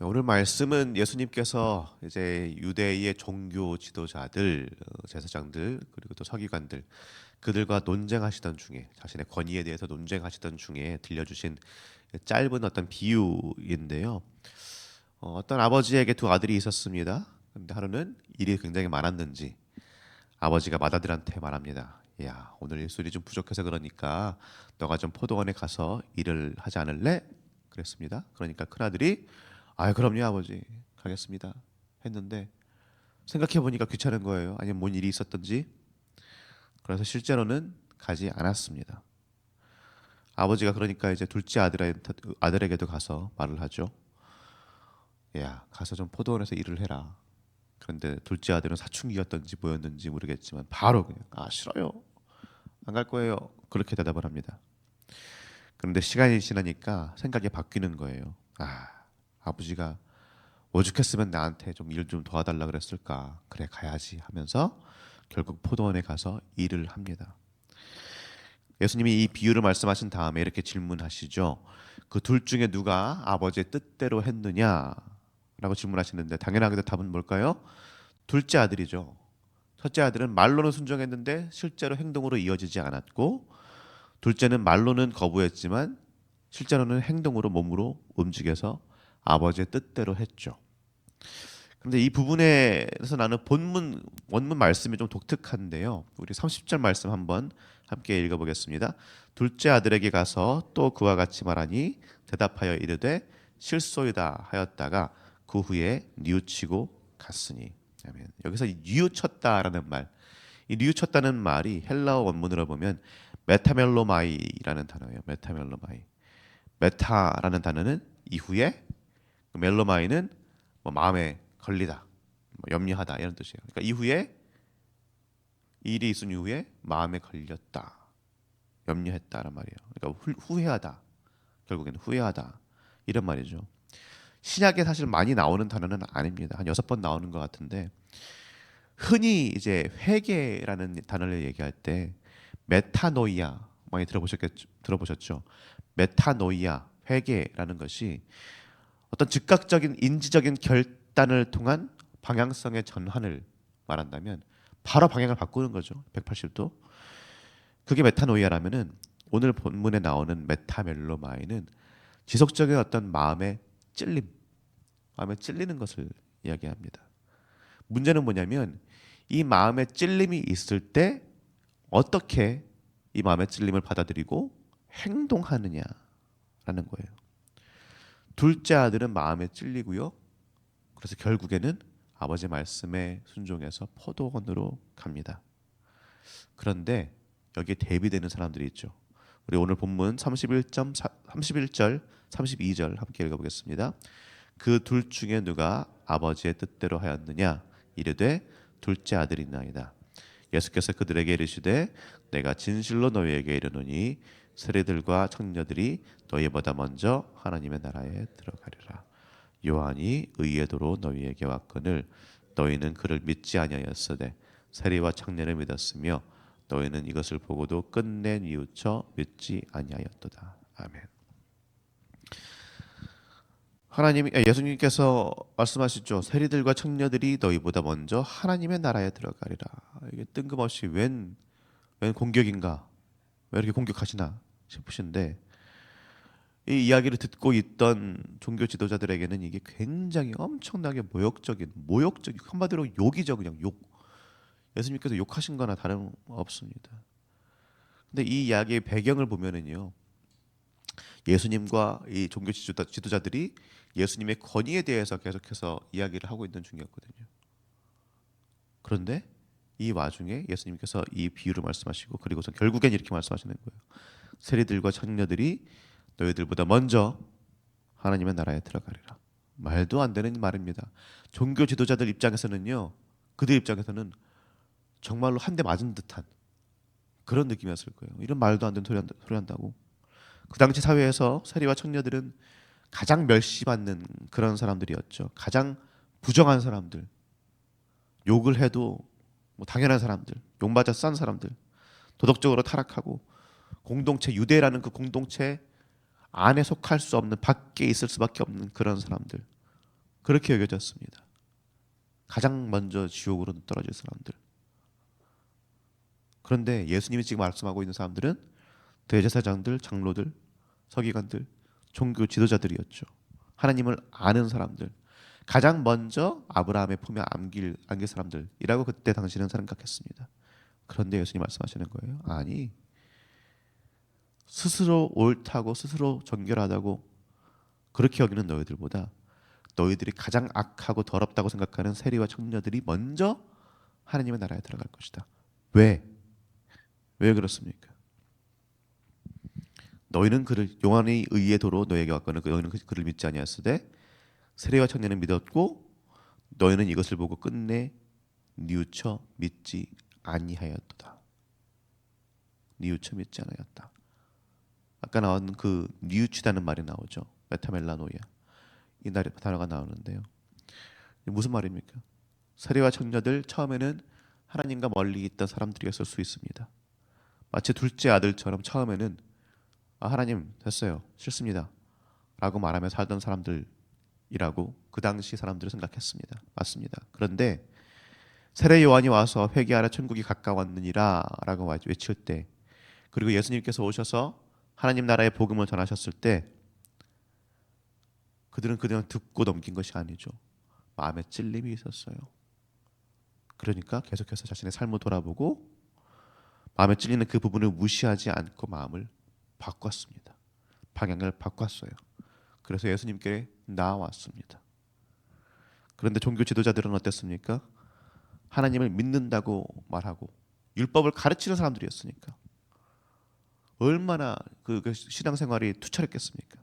오늘 말씀은 예수님께서 이제 유대의 종교 지도자들, 제사장들 그리고 또 서기관들 그들과 논쟁하시던 중에 자신의 권위에 대해서 논쟁하시던 중에 들려주신 짧은 어떤 비유인데요. 어떤 아버지에게 두 아들이 있었습니다. 그런데 하루는 일이 굉장히 많았는지 아버지가 맏아들한테 말합니다. 야, 오늘 일손이 좀 부족해서 그러니까 너가 좀 포도원에 가서 일을 하지 않을래? 그랬습니다. 그러니까 큰아들이 아, 그럼요 아버지 가겠습니다 했는데 생각해 보니까 귀찮은 거예요. 아니면 뭔 일이 있었던지. 그래서 실제로는 가지 않았습니다. 아버지가 그러니까 이제 둘째 아들에게도 가서 말을 하죠. 야, 가서 좀 포도원에서 일을 해라. 그런데 둘째 아들은 사춘기였던지 뭐였는지 모르겠지만 바로 그냥 아, 싫어요. 안 갈 거예요. 그렇게 대답을 합니다. 그런데 시간이 지나니까 생각이 바뀌는 거예요. 아, 아버지가 오죽했으면 나한테 좀 일 좀 도와달라 그랬을까. 그래 가야지 하면서 결국 포도원에 가서 일을 합니다. 예수님이 이 비유를 말씀하신 다음에 이렇게 질문하시죠. 그 둘 중에 누가 아버지의 뜻대로 했느냐라고 질문하시는데 당연하게도 답은 뭘까요? 둘째 아들이죠. 첫째 아들은 말로는 순종했는데 실제로 행동으로 이어지지 않았고, 둘째는 말로는 거부했지만 실제로는 행동으로 몸으로 움직여서 아버지의 뜻대로 했죠. 그런데 이 부분에서 나는 본문 원문 말씀이 좀 독특한데요. 우리 30절 말씀 한번 함께 읽어보겠습니다. 둘째 아들에게 가서 또 그와 같이 말하니 대답하여 이르되 실소이다 하였다가 그 후에 뉘우치고 갔으니. 아멘. 여기서 뉘우쳤다라는 말, 이 뉘우쳤다는 말이 헬라어 원문으로 보면 메타멜로마이라는 단어예요. 메타멜로마이. 메타라는 단어는 이후에, 멜로마이는 뭐 마음에 걸리다, 뭐 염려하다 이런 뜻이에요. 그러니까 이후에 일이 있은 이후에 마음에 걸렸다, 염려했다란 말이에요. 그러니까 후회하다, 결국에는 후회하다 이런 말이죠. 신약에 사실 많이 나오는 단어는 아닙니다. 한 6번 나오는 것 같은데 흔히 이제 회개라는 단어를 얘기할 때 메타노이아 많이 들어보셨죠? 메타노이아 회개라는 것이 어떤 즉각적인 인지적인 결단을 통한 방향성의 전환을 말한다면 바로 방향을 바꾸는 거죠. 180도. 그게 메타노이아라면은 오늘 본문에 나오는 메타멜로마이는 지속적인 어떤 마음의 찔림, 마음에 찔리는 것을 이야기합니다. 문제는 뭐냐면 이 마음의 찔림이 있을 때 어떻게 이 마음의 찔림을 받아들이고 행동하느냐라는 거예요. 둘째 아들은 마음에 찔리고요. 그래서 결국에는 아버지 말씀에 순종해서 포도원으로 갑니다. 그런데 여기에 대비되는 사람들이 있죠. 우리 오늘 본문 31절, 32절 함께 읽어보겠습니다. 그 둘 중에 누가 아버지의 뜻대로 하였느냐? 이르되 둘째 아들이나이다. 예수께서 그들에게 이르시되 내가 진실로 너희에게 이르노니 세리들과 청년들이 너희보다 먼저 하나님의 나라에 들어가리라. 요한이 의의 도로 너희에게 왔거늘 너희는 그를 믿지 아니하였으되 세리와 청년을 믿었으며 너희는 이것을 보고도 끝내 뉘우쳐 믿지 아니하였도다. 아멘. 예수님께서 말씀하시죠. 세리들과 청년들이 너희보다 먼저 하나님의 나라에 들어가리라. 이게 뜬금없이 웬 공격인가? 왜 이렇게 공격하시나 싶으신데 이 이야기를 듣고 있던 종교 지도자들에게는 이게 굉장히 엄청나게 모욕적인 한마디로 욕이죠. 그냥 욕. 예수님께서 욕하신 거나 다름없습니다. 근데 이 이야기의 배경을 보면은요. 예수님과 이 종교 지도자들이 예수님의 권위에 대해서 계속해서 이야기를 하고 있는 중이었거든요. 그런데 이 와중에 예수님께서 이 비유를 말씀하시고 그리고서 결국엔 이렇게 말씀하시는 거예요. 세리들과 청년들이 너희들보다 먼저 하나님의 나라에 들어가리라. 말도 안 되는 말입니다. 종교 지도자들 입장에서는요. 그들 입장에서는 정말로 한 대 맞은 듯한 그런 느낌이었을 거예요. 이런 말도 안 되는 소리 한다고. 그 당시 사회에서 세리와 청년들은 가장 멸시받는 그런 사람들이었죠. 가장 부정한 사람들, 욕을 해도 뭐 당연한 사람들, 욕맞아 싼 사람들, 도덕적으로 타락하고 공동체 유대라는 그 공동체 안에 속할 수 없는 밖에 있을 수밖에 없는 그런 사람들. 그렇게 여겨졌습니다. 가장 먼저 지옥으로 떨어질 사람들. 그런데 예수님이 지금 말씀하고 있는 사람들은 대제사장들, 장로들, 서기관들, 종교 지도자들이었죠. 하나님을 아는 사람들, 가장 먼저 아브라함의 품에 안길 사람들이라고 그때 당시는 생각했습니다. 그런데 예수님 말씀하시는 거예요. 아니, 스스로 옳다고 스스로 정결하다고 그렇게 여기는 너희들보다 너희들이 가장 악하고 더럽다고 생각하는 세리와 청년들이 먼저 하나님의 나라에 들어갈 것이다. 왜? 왜 그렇습니까? 너희는 그를 용한의 의의 도로 너에게 왔거늘 너희는 그를 믿지 아니하였으되 세리와 청년은 믿었고 너희는 이것을 보고 끝내 뉘우쳐 믿지 아니하였도다. 뉘우쳐 믿지 않았다. 아까 나온 그 뉘우치다는 말이 나오죠. 메타멜라노이아 이 단어가 나오는데요. 무슨 말입니까? 세리와 청년들 처음에는 하나님과 멀리 있던 사람들이었을 수 있습니다. 마치 둘째 아들처럼 처음에는 하나님 됐어요 싫습니다 라고 말하며 살던 사람들이라고 그 당시 사람들은 생각했습니다. 맞습니다. 그런데 세례 요한이 와서 회개하라 천국이 가까웠느니라 라고 외칠 때, 그리고 예수님께서 오셔서 하나님 나라의 복음을 전하셨을 때 그들은 그냥 듣고 넘긴 것이 아니죠. 마음에 찔림이 있었어요. 그러니까 계속해서 자신의 삶을 돌아보고 마음에 찔리는 그 부분을 무시하지 않고 마음을 바꿨습니다. 방향을 바꿨어요. 그래서 예수님께 나아왔습니다. 그런데 종교 지도자들은 어땠습니까? 하나님을 믿는다고 말하고 율법을 가르치는 사람들이었으니까 얼마나 그 신앙생활이 투철했겠습니까?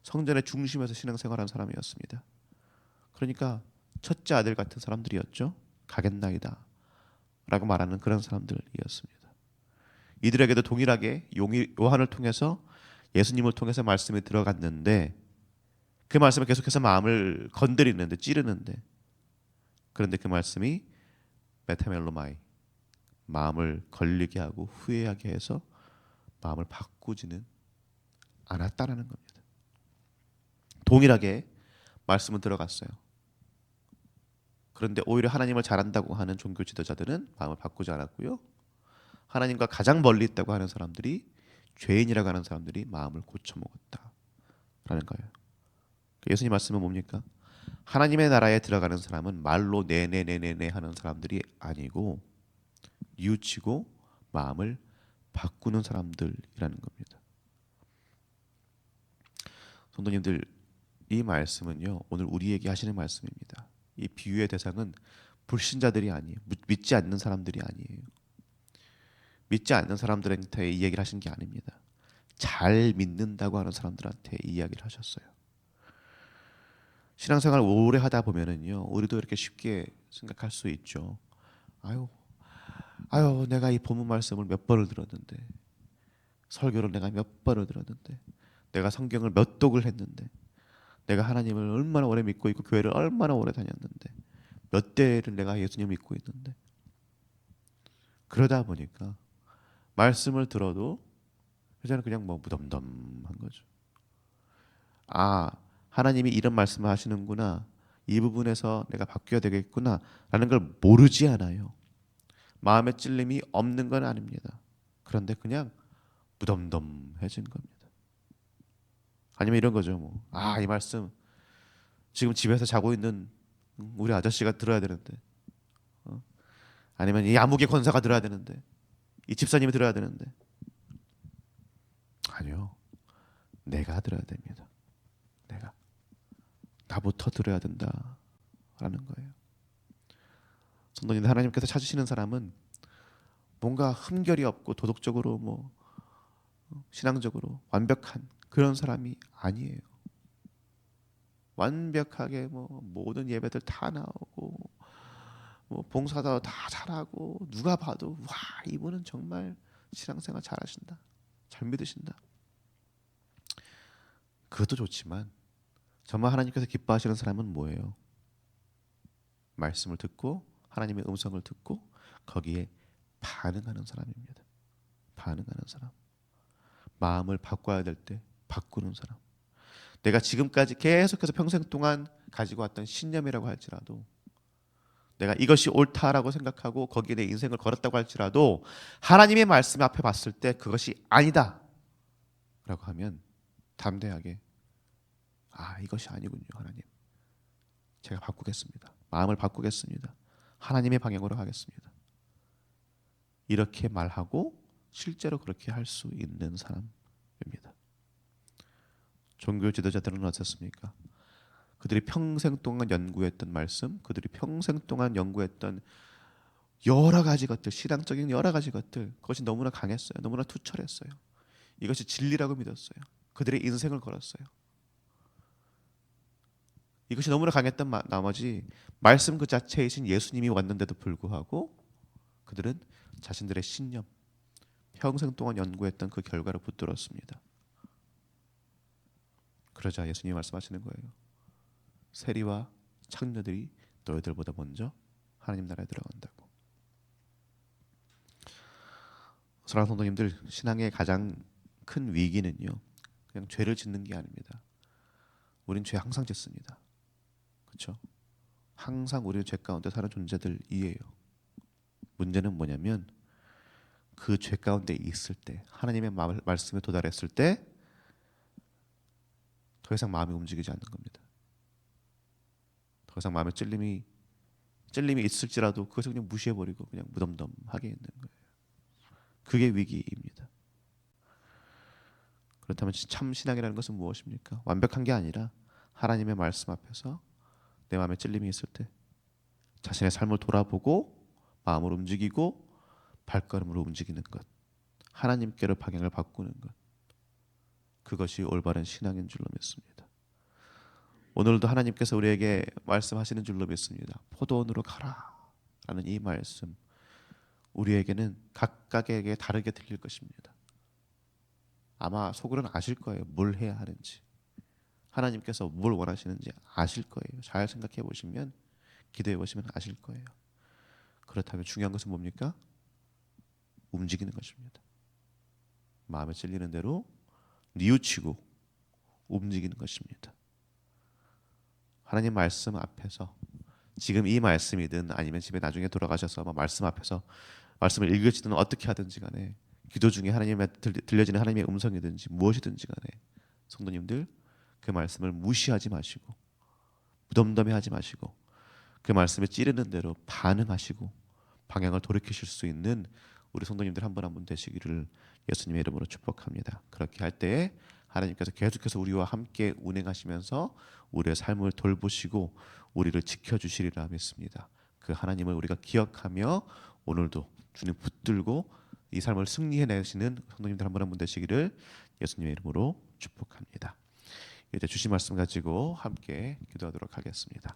성전의 중심에서 신앙생활한 사람이었습니다. 그러니까 첫째 아들 같은 사람들이었죠. 가겠나이다 라고 말하는 그런 사람들이었습니다. 이들에게도 동일하게 요한을 통해서 예수님을 통해서 말씀이 들어갔는데 그 말씀을 계속해서 마음을 건드리는데 찌르는데, 그런데 그 말씀이 메타멜로마이 마음을 걸리게 하고 후회하게 해서 마음을 바꾸지는 않았다라는 겁니다. 동일하게 말씀은 들어갔어요. 그런데 오히려 하나님을 잘한다고 하는 종교 지도자들은 마음을 바꾸지 않았고요. 하나님과 가장 멀리 있다고 하는 사람들이, 죄인이라고 하는 사람들이 마음을 고쳐먹었다라는 거예요. 예수님 말씀은 뭡니까? 하나님의 나라에 들어가는 사람은 말로 네네네네네 하는 사람들이 아니고 뉘우치고 마음을 바꾸는 사람들이라는 겁니다. 성도님들, 이 말씀은요 오늘 우리에게 하시는 말씀입니다. 이 비유의 대상은 불신자들이 아니에요. 믿지 않는 사람들이 아니에요. 믿지 않는 사람들한테 이 얘기를 하신 게 아닙니다. 잘 믿는다고 하는 사람들한테 이 이야기를 하셨어요. 신앙생활 오래 하다 보면은요 우리도 이렇게 쉽게 생각할 수 있죠. 아유 내가 이 본문 말씀을 몇 번을 들었는데, 설교를 내가 몇 번을 들었는데, 내가 성경을 몇 독을 했는데, 내가 하나님을 얼마나 오래 믿고 있고 교회를 얼마나 오래 다녔는데, 몇 대를 내가 예수님을 믿고 있는데, 그러다 보니까 말씀을 들어도 이제는 그냥 뭐 무덤덤한 거죠. 하나님이 이런 말씀을 하시는구나, 이 부분에서 내가 바뀌어야 되겠구나 라는 걸 모르지 않아요. 마음의 찔림이 없는 건 아닙니다. 그런데 그냥 무덤덤해진 겁니다. 아니면 이런 거죠. 이 말씀 지금 집에서 자고 있는 우리 아저씨가 들어야 되는데, 아니면 이 암흑의 권사가 들어야 되는데, 이 집사님이 들어야 되는데, 아니요, 내가 들어야 됩니다. 내가 나부터 들어야 된다라는 거예요. 성도님, 하나님께서 찾으시는 사람은 뭔가 흠결이 없고 도덕적으로 신앙적으로 완벽한 그런 사람이 아니에요. 완벽하게 모든 예배들 다 나오고 봉사도 다 잘하고 누가 봐도 와, 이분은 정말 신앙생활 잘하신다, 잘 믿으신다. 그것도 좋지만 정말 하나님께서 기뻐하시는 사람은 뭐예요? 말씀을 듣고 하나님의 음성을 듣고 거기에 반응하는 사람입니다. 반응하는 사람. 마음을 바꿔야 될 때 바꾸는 사람. 내가 지금까지 계속해서 평생 동안 가지고 왔던 신념이라고 할지라도 내가 이것이 옳다라고 생각하고 거기에 내 인생을 걸었다고 할지라도 하나님의 말씀 앞에 봤을 때 그것이 아니다 라고 하면 담대하게 이것이 아니군요. 하나님, 제가 바꾸겠습니다. 마음을 바꾸겠습니다. 하나님의 방향으로 가겠습니다. 이렇게 말하고 실제로 그렇게 할 수 있는 사람입니다. 종교 지도자들은 어떻습니까? 그들이 평생 동안 연구했던 말씀, 그들이 평생 동안 연구했던 여러 가지 것들, 신앙적인 여러 가지 것들, 그것이 너무나 강했어요. 너무나 투철했어요. 이것이 진리라고 믿었어요. 그들의 인생을 걸었어요. 이것이 너무나 강했던 나머지 말씀 그 자체이신 예수님이 왔는데도 불구하고 그들은 자신들의 신념, 평생 동안 연구했던 그 결과를 붙들었습니다. 그러자 예수님이 말씀하시는 거예요. 세리와 창녀들이 너희들보다 먼저 하나님 나라에 들어간다고. 사랑하는 성도님들, 신앙의 가장 큰 위기는요, 그냥 죄를 짓는 게 아닙니다. 우린 죄 항상 짓습니다. 그렇죠? 항상 우리는 죄 가운데 사는 존재들이에요. 문제는 뭐냐면 그 죄 가운데 있을 때, 하나님의 말씀에 도달했을 때 더 이상 마음이 움직이지 않는 겁니다. 더 이상 마음에 찔림이 있을지라도 그것을 그냥 무시해버리고 그냥 무덤덤하게 있는 거예요. 그게 위기입니다. 그렇다면 참 신앙이라는 것은 무엇입니까? 완벽한 게 아니라 하나님의 말씀 앞에서 내 마음에 찔림이 있을 때 자신의 삶을 돌아보고 마음을 움직이고 발걸음으로 움직이는 것, 하나님께로 방향을 바꾸는 것, 그것이 올바른 신앙인 줄로 믿습니다. 오늘도 하나님께서 우리에게 말씀하시는 줄로 믿습니다. 포도원으로 가라 라는 이 말씀, 우리에게는 각각에게 다르게 들릴 것입니다. 아마 속으로는 아실 거예요. 뭘 해야 하는지, 하나님께서 뭘 원하시는지 아실 거예요. 잘 생각해 보시면, 기도해 보시면 아실 거예요. 그렇다면 중요한 것은 뭡니까? 움직이는 것입니다. 마음에 찔리는 대로 뉘우치고 움직이는 것입니다. 하나님 말씀 앞에서, 지금 이 말씀이든 아니면 집에 나중에 돌아가셔서 말씀 앞에서 말씀을 읽으시든 어떻게 하든지 간에, 기도 중에 하나님의 들려지는 하나님의 음성이든지 무엇이든지 간에 성도님들, 그 말씀을 무시하지 마시고 무덤덤해하지 마시고 그 말씀에 찌르는 대로 반응하시고 방향을 돌이키실 수 있는 우리 성도님들 한 분 한 분 되시기를 예수님의 이름으로 축복합니다. 그렇게 할 때에 하나님께서 계속해서 우리와 함께 운행하시면서 우리의 삶을 돌보시고 우리를 지켜주시리라 믿습니다. 그 하나님을 우리가 기억하며 오늘도 주님 붙들고 이 삶을 승리해내시는 성도님들 한 분 한 분 되시기를 예수님의 이름으로 축복합니다. 이제 주신 말씀 가지고 함께 기도하도록 하겠습니다.